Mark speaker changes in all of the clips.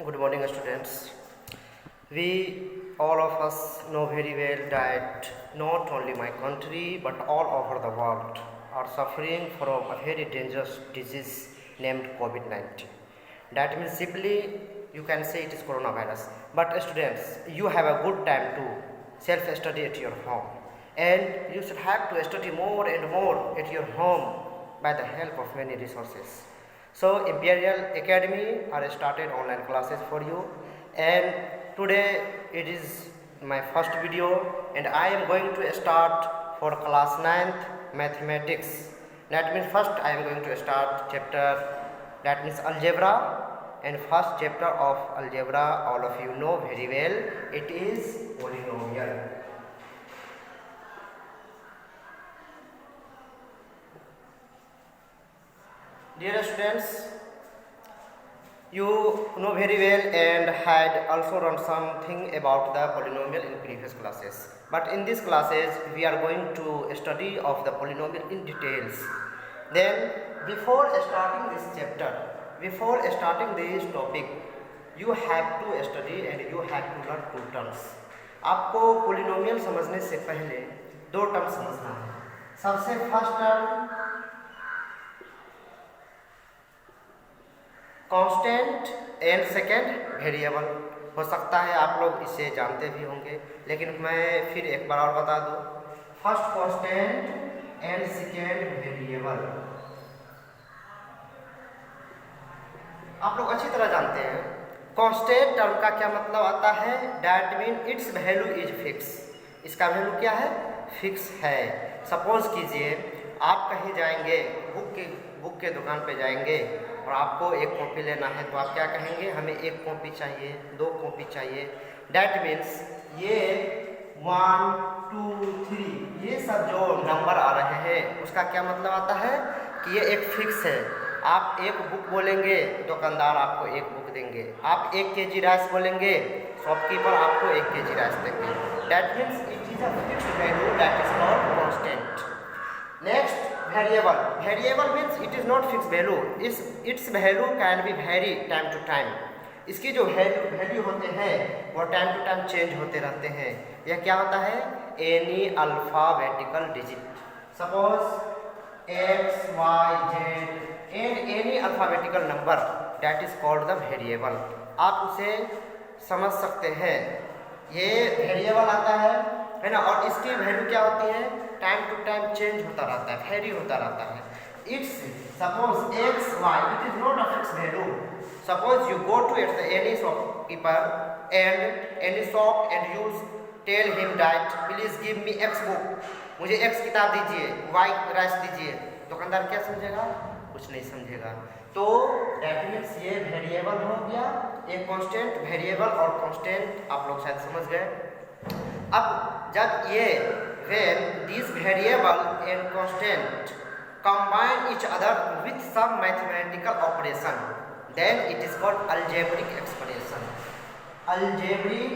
Speaker 1: Good morning, students. We all of us know very well that not only my country but all over the world are suffering from a very dangerous disease named COVID-19. That means simply you can say it is coronavirus. But students, you have a good time to self-study at your home, and you should have to study more and more at your home by the help of many resources. So Imperial Academy are started online classes for you, and today it is my first video and I am going to start for class 9th mathematics. That means first I am going to start chapter, that means algebra, and first chapter of algebra all of you know very well, it is polynomial. Dear students, you know very well and had also learned something about the polynomial in previous classes. But in these classes, we are going to study of the polynomial in details. Then, before starting this chapter, before starting this topic, you have to study and you have to learn two terms. आपको polynomial समझने से पहले दो term समझना है. सबसे first term constant and second variable. हो सकता है आप लोग इसे जानते भी होंगे, लेकिन मैं फिर एक बार और बता दूं. First constant and second variable आप लोग अच्छी तरह जानते हैं. कांस्टेंट टर्म का क्या मतलब आता है? That mean it's value is fix. इसका वैल्यू क्या है? फिक्स है. सपोज कीजिए आप कहीं जाएंगे, बुक के दुकान पे जाएंगे और आपको एक कॉपी लेना है, तो आप क्या कहेंगे? हमें एक कॉपी चाहिए, दो कॉपी चाहिए. डैट मीन्स ये 1 2 3 ये सब जो नंबर आ रहे हैं उसका क्या मतलब आता है कि ये एक फिक्स है. आप एक बुक बोलेंगे, दुकानदार आपको एक बुक देंगे. आप 1 kg राइस बोलेंगे, शॉपकीपर आपको 1 kg राइस देंगे. That means it is a fixed value, that is called constant. Next variable. Variable means it is not fix value. Its value can be vary time to time. इसकी जो value होते हैं वो time to time change होते रहते हैं. यह क्या होता है? Any alphabetical digit. Suppose X Y Z and any alphabetical number, that is called the variable. आप उसे समझ सकते हैं. ये वेरिएबल आता है ना, और इसकी वैल्यू क्या होती है? टाइम टू टाइम चेंज होता रहता है, वेरी होता रहता है. Its suppose X Y, it is not a fix value. Suppose you go to any shopkeeper and any shop and you tell him that please give me X book. मुझे X किताब दीजिए, Y rice दीजिए. दुकानदार क्या समझेगा? कुछ नहीं समझेगा. तो दैट मीन्स ये वेरिएबल हो गया. एक कांस्टेंट, वेरिएबल और कांस्टेंट आप लोग शायद समझ गए. अब जब ये when these variable and constant combine each other with some mathematical operation, then it is called algebraic expression. algebraic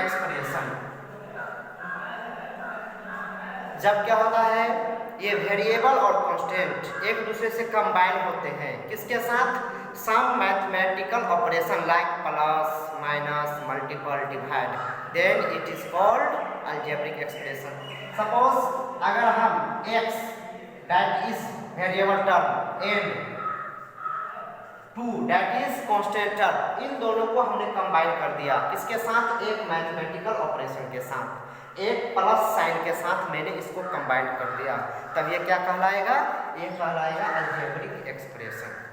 Speaker 1: expression. जब क्या होता है? ये वेरिएबल और कांस्टेंट एक दूसरे से कंबाइन होते हैं. किसके साथ? Some mathematical operation like plus minus multiple divide, then it is called algebraic expression. Suppose अगर हम x that is variable term and 2 that is constant term, इन दोनों को हमने कंबाइन कर दिया. किसके साथ? एक मैथमेटिकल ऑपरेशन के साथ, एक प्लस साइन के साथ मैंने इसको कंबाइन कर दिया. तब ये क्या कहलाएगा? ये कहलाएगा अलजेब्रिक एक्सप्रेशन.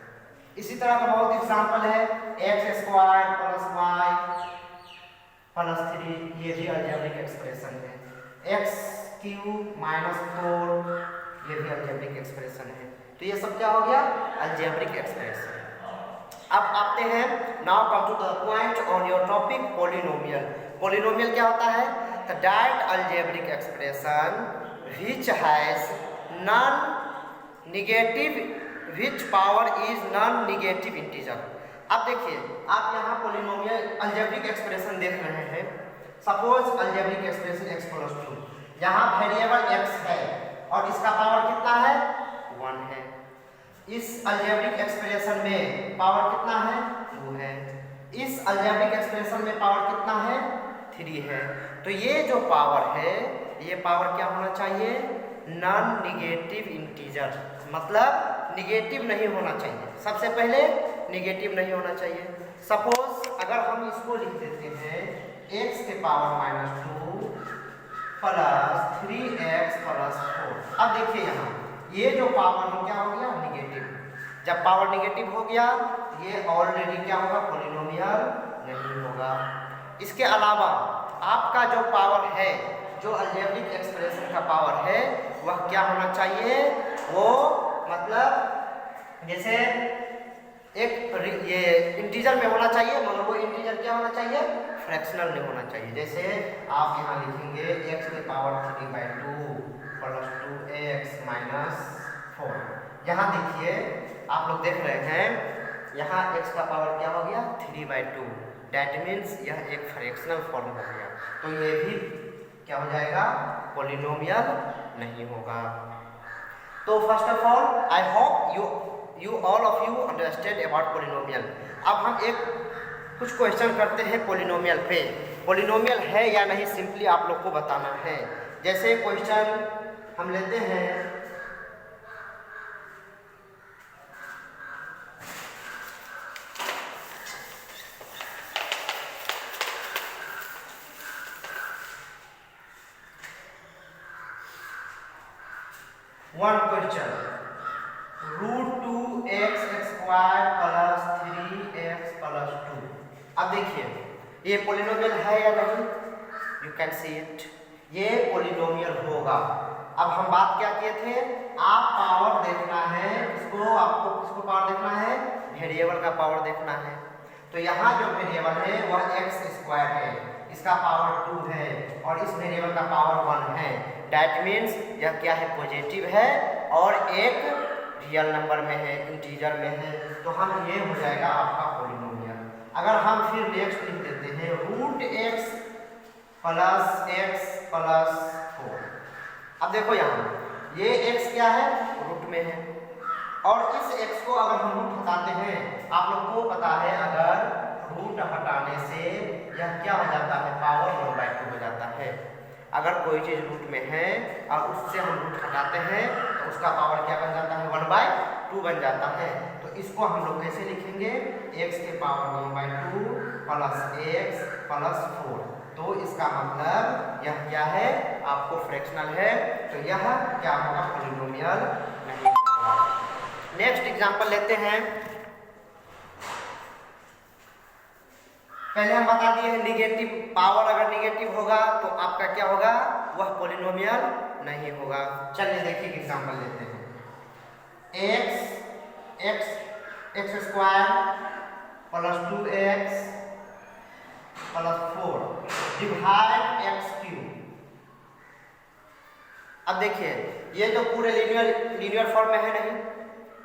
Speaker 1: इसी तरह का बहुत एग्जाम्पल है. X square plus Y plus 3, ये भी अलजेब्रिक एक्सप्रेशन है. एक्स क्यूब माइनस 4, ये भी अलजेब्रिक एक्सप्रेशन है. तो ये सब क्या हो गया? Algebraic expression. अब आते हैं, now come to the point on your topic polynomial. Polynomial क्या होता है? The that algebraic expression which has non negative which power is non negative integer. अब देखिए, आप यहाँ पोलिनोमियल अलजेब्रिक एक्सप्रेशन देख रहे हैं. Suppose algebraic expression x plus 2, यहाँ वेरिएबल x है और इसका पावर कितना है? 1 है. इस अलजेब्रिक एक्सप्रेशन में पावर कितना है? 2 है। इस अलजेब्रिक एक्सप्रेशन में पावर कितना है? 3 है। तो ये जो पावर है, ये पावर क्या होना चाहिए? नॉन निगेटिव इंटीजर, मतलब निगेटिव नहीं होना चाहिए। सबसे पहले निगेटिव नहीं होना चाहिए। सपोज अगर हम इसको लिख देते हैं x के पावर -2 प्लस 3x प्लस 4। अब देखिए यहाँ ये जो पावर है क्या हो गया? निगेटिव। जब पावर निगेटिव हो गया ये ऑलरेडी क्या होगा? पॉलिनोमियल नहीं होगा। इसके अलावा आपका जो पावर है, जो अलजेब्रिक एक्सप्रेशन का पावर है, वह क्या होना चाहिए? वो मतलब जैसे एक ये इंटीजर में होना चाहिए, मगर वो इंटीजर क्या होना चाहिए? फ्रैक्शनल में होना चाहिए। जैसे आप यहाँ लिखेंगे x के पावर 3/2 प्लस 2x माइनस 4। यहाँ देखिए आप लोग देख रहे हैं, यहाँ x का पावर क्या हो गया? 3/2। डैट मीन्स यह एक फ्रैक्शनल फॉर्म हो गया, तो ये भी क्या हो जाएगा? पॉलिनोमियल नहीं होगा। तो first of all I hope you all of you understand about polynomial। अब हम एक कुछ क्वेश्चन करते हैं पॉलिनोमियल पे। पॉलिनोमियल है या नहीं सिंपली आप लोग को बताना है। जैसे क्वेश्चन हम लेते हैं, one question √2x² plus 3x plus 2। अब देखिए ये पॉलिनोमियल है या नहीं? यू कैन सी इट, ये पॉलिनोमियल होगा। अब हम बात क्या किए थे? आप पावर देखना है, आपको किसको पावर देखना है? वेरिएबल का पावर देखना है। तो यहाँ जो वेरिएबल है वह x² है, इसका पावर 2 है और इस वेरिएबल का पावर 1 है। डैट मीन्स यह क्या है? पॉजिटिव है और एक रियल नंबर में है, इंटीजर में है। तो हम ये हो जाएगा आपका पॉलिनोमियल। अगर हम फिर नेक्स्ट लिख देते हैं √x प्लस x प्लस 4। अब देखो यहाँ ये x क्या है? रूट में है, और इस x को अगर हम रूट हटाते हैं, आप लोग को पता है अगर रूट हटाने से यह क्या हो जाता है? पावर 1/2 हो जाता है। अगर कोई चीज़ रूट में है और उससे हम रूट हटाते हैं तो उसका पावर क्या बन जाता है? 1/2 बन जाता है। तो इसको हम लोग कैसे लिखेंगे? x के पावर 1/2 प्लस x प्लस 4। तो इसका मतलब यह क्या है? आपको फ्रैक्शनल है, तो यह क्या होगा? पॉलिनोमियल नहीं होगा। नेक्स्ट एग्जांपल लेते हैं। पहले हम बता दिए हैं निगेटिव पावर अगर निगेटिव होगा तो आपका क्या होगा? वह पॉलिनोमियल नहीं होगा। चलिए देखिए एग्जांपल लेते हैं। x² plus 2x plus 4 divide x³। अब देखिए ये जो पूरे लीनियर फॉर्म में है नहीं,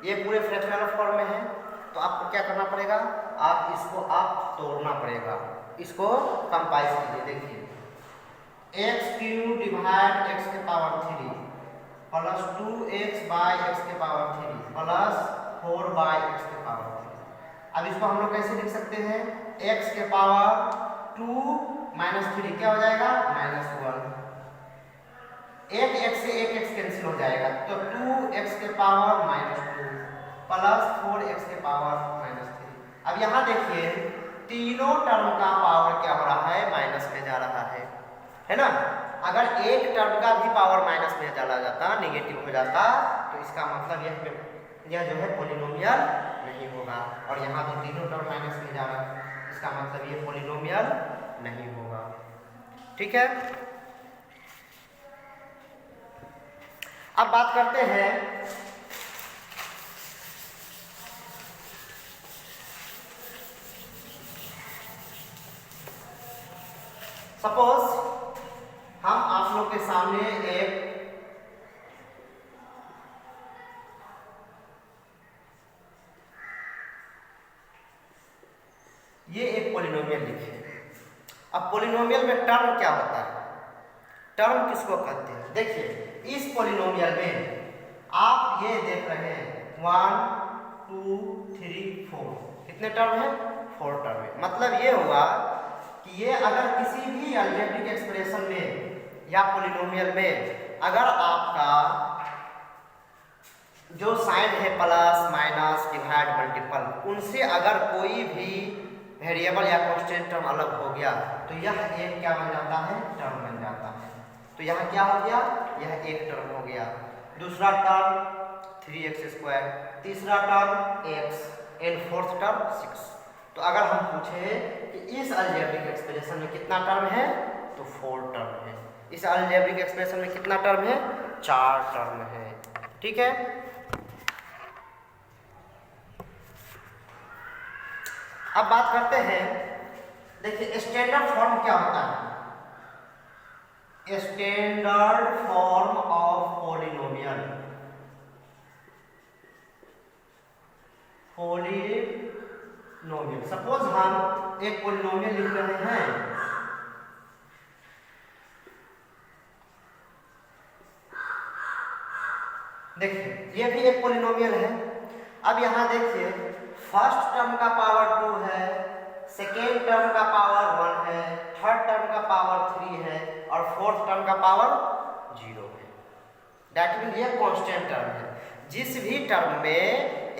Speaker 1: ये पूरे फ्रैक्शनल फॉर्म में है। तो आपको क्या करना पड़ेगा? आप इसको तोड़ना पड़ेगा, इसको कंपाइज कीजिए। देखिए x³ डिवाइड x के power 3 plus 2x by x के पावर 3 प्लस 4 बाय x के पावर 3। अब इसको हम लोग कैसे लिख सकते हैं? x के पावर 2 माइनस 3 क्या हो जाएगा? -1। एक x से एक x कैंसिल हो जाएगा, तो 2x के पावर -2 प्लस 4x के पावर -3। अब यहाँ देखिए तीनों टर्म का पावर क्या हो रहा है? माइनस में जा रहा है ना? अगर एक टर्म का भी पावर माइनस में चला जाता, निगेटिव हो जाता, तो इसका मतलब यह जो है पॉलिनोमियल नहीं होगा। और यहाँ तो तीनों टर्म माइनस में जा रहा है, इसका मतलब ये पॉलिनोमियल नहीं होगा। ठीक है, अब बात करते हैं सपोज हम आप लोग के सामने एक पॉलिनोमियल लिखे। अब पॉलिनोमियल में टर्म क्या होता है? टर्म किसको कहते हैं? देखिए इस पॉलिनोमियल में आप ये देख रहे हैं 1 2 3 4 कितने टर्म है? 4 टर्म है। मतलब ये हुआ कि ये अगर किसी भी अलजेब्रिक एक्सप्रेशन में या पोलिनोमियल में अगर आपका जो साइन है प्लस माइनस डिवाइड मल्टीपल, उनसे अगर कोई भी वेरिएबल या कांस्टेंट टर्म अलग हो गया तो यह एक क्या बन जाता है? टर्म बन जाता है। तो यहाँ क्या हो गया? यह एक टर्म हो गया। दूसरा टर्म 3x², तीसरा term x and fourth term 6। तो अगर हम पूछे कि इस अलजेब्रिक एक्सप्रेशन में कितना टर्म है तो 4 टर्म है। इस अलजेब्रिक एक्सप्रेशन में कितना टर्म है? 4 टर्म है। ठीक है। अब बात करते हैं, देखिए स्टैंडर्ड फॉर्म क्या होता है? Standard form of polynomial. Polynomial, suppose हम एक पोलिनोमियल लिख रहे हैं, देखिए ये भी एक पोलिनोमियल है। अब यहाँ देखिए फर्स्ट टर्म का पावर 2 है, सेकेंड टर्म का पावर 1 है, थर्ड टर्म का पावर 3 है और फोर्थ टर्म का पावर 0 है। दैट मीन्स ये कांस्टेंट टर्म है। जिस भी टर्म में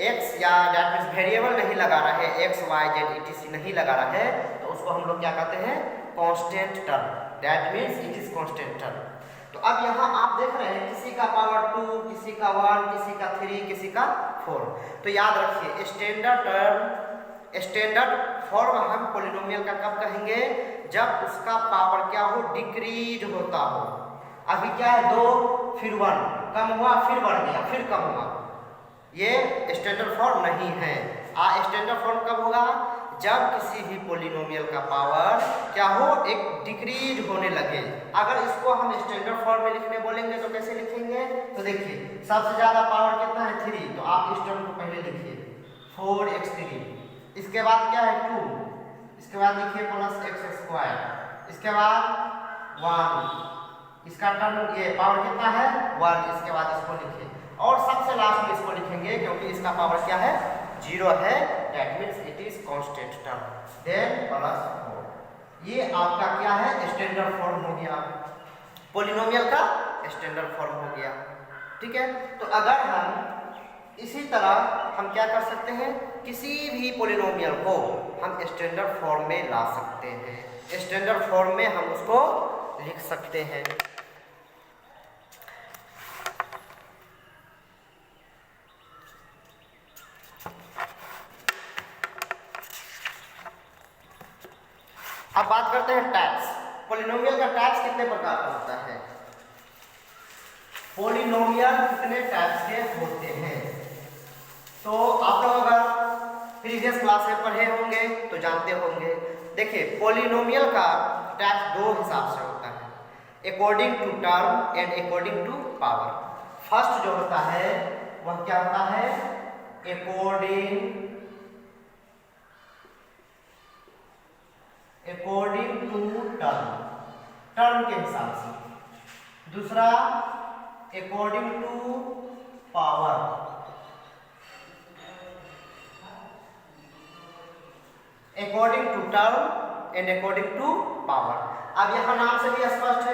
Speaker 1: x या दैट मीन्स वेरिएबल नहीं लगा रहा है, x y z etc नहीं लगा रहा है, तो उसको हम लोग क्या कहते हैं? Constant term. That means it is constant term. तो अब यहाँ आप देख रहे हैं किसी का पावर 2, किसी का 1, किसी का 3, किसी का 4। तो याद रखिए स्टैंडर्ड फॉर्म हम पोलिनोमियल का कब कहेंगे? जब उसका पावर क्या हो? डिक्रीज होता हो। अभी क्या है? 2 फिर 1, कम हुआ फिर बढ़ गया फिर कम हुआ, ये स्टैंडर्ड फॉर्म नहीं है। स्टैंडर्ड फॉर्म कब होगा? जब किसी भी पोलिनोमियल का पावर क्या हो? एक डिक्रीज होने लगे। अगर इसको हम स्टैंडर्ड फॉर्म में लिखने बोलेंगे तो कैसे लिखेंगे? तो देखिए सबसे ज्यादा पावर कितना है? 3। तो आप इस टर्म को पहले लिखिए 4x3, इसके बाद क्या है? 2, इसके बाद लिखिए प्लस x², इसके बाद 1, इसका टर्म ये पावर कितना है? 1, इसके बाद इसको लिखिए और सबसे लास्ट में इसको लिखेंगे क्योंकि इसका पावर क्या है? 0 है। That means it is constant term, then plus 4। ये आपका क्या है? स्टैंडर्ड फॉर्म हो गया, पोलिनोमियल का स्टैंडर्ड फॉर्म हो गया। ठीक है। तो अगर हम इसी तरह हम क्या कर सकते हैं? किसी भी पोलिनोमियल को हम स्टैंडर्ड फॉर्म में ला सकते हैं। स्टैंडर्ड फॉर्म में हम उसको लिख सकते हैं। अब बात करते हैं टाइप्स। पोलिनोमियल का टाइप्स कितने प्रकार का होता है? पोलिनोमियल कितने टाइप्स के होते हैं? तो आप लोग अगर प्रीवियस क्लास में पढ़े होंगे तो जानते होंगे। देखिए पोलिनोमियल का टाइप 2 हिसाब से होता है, according to term and according to power. First जो होता है वह क्या होता है? अकॉर्डिंग टू टर्म, टर्म के हिसाब से। दूसरा according to power, according to term and according to power. अब यहां नाम से भी स्पष्ट है